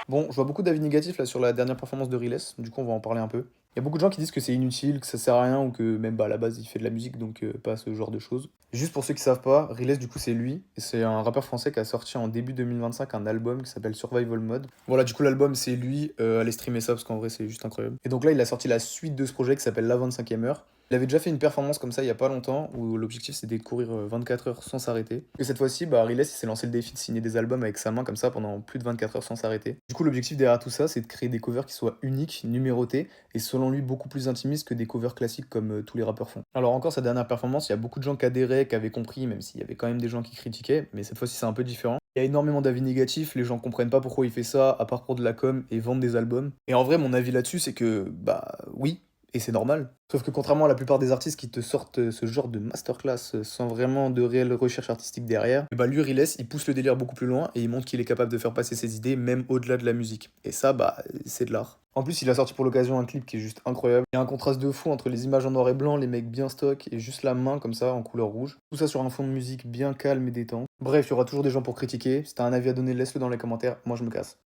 Bon, je vois beaucoup d'avis négatifs là sur la dernière performance de Riles, du coup on va en parler un peu. Il y a beaucoup de gens qui disent que c'est inutile, que ça sert à rien ou que même bah, à la base il fait de la musique donc pas ce genre de choses. Juste pour ceux qui savent pas, Riles du coup c'est lui, et c'est un rappeur français qui a sorti en début 2025 un album qui s'appelle Survival Mode. Voilà, du coup l'album c'est lui, allez streamer ça parce qu'en vrai c'est juste incroyable. Et donc là il a sorti la suite de ce projet qui s'appelle La 25e heure. Il avait déjà fait une performance comme ça il y a pas longtemps où l'objectif c'était de courir 24 heures sans s'arrêter. Et cette fois-ci, bah, Riles il s'est lancé le défi de signer des albums avec sa main comme ça pendant plus de 24 heures sans s'arrêter. Du coup, l'objectif derrière tout ça, c'est de créer des covers qui soient uniques, numérotés et selon lui beaucoup plus intimistes que des covers classiques comme tous les rappeurs font. Alors encore sa dernière performance, il y a beaucoup de gens qui adhéraient, qui avaient compris, même s'il y avait quand même des gens qui critiquaient, mais cette fois-ci c'est un peu différent. Il y a énormément d'avis négatifs, les gens comprennent pas pourquoi il fait ça, à part pour de la com et vendre des albums. Et en vrai, mon avis là-dessus, c'est que, bah oui, et c'est normal. Sauf que contrairement à la plupart des artistes qui te sortent ce genre de masterclass sans vraiment de réelle recherche artistique derrière, bah lui, Riles, il pousse le délire beaucoup plus loin et il montre qu'il est capable de faire passer ses idées même au-delà de la musique. Et ça, bah, c'est de l'art. En plus, il a sorti pour l'occasion un clip qui est juste incroyable. Il y a un contraste de fou entre les images en noir et blanc, les mecs bien stock et juste la main comme ça en couleur rouge. Tout ça sur un fond de musique bien calme et détente. Bref, il y aura toujours des gens pour critiquer. Si t'as un avis à donner, laisse-le dans les commentaires. Moi, je me casse.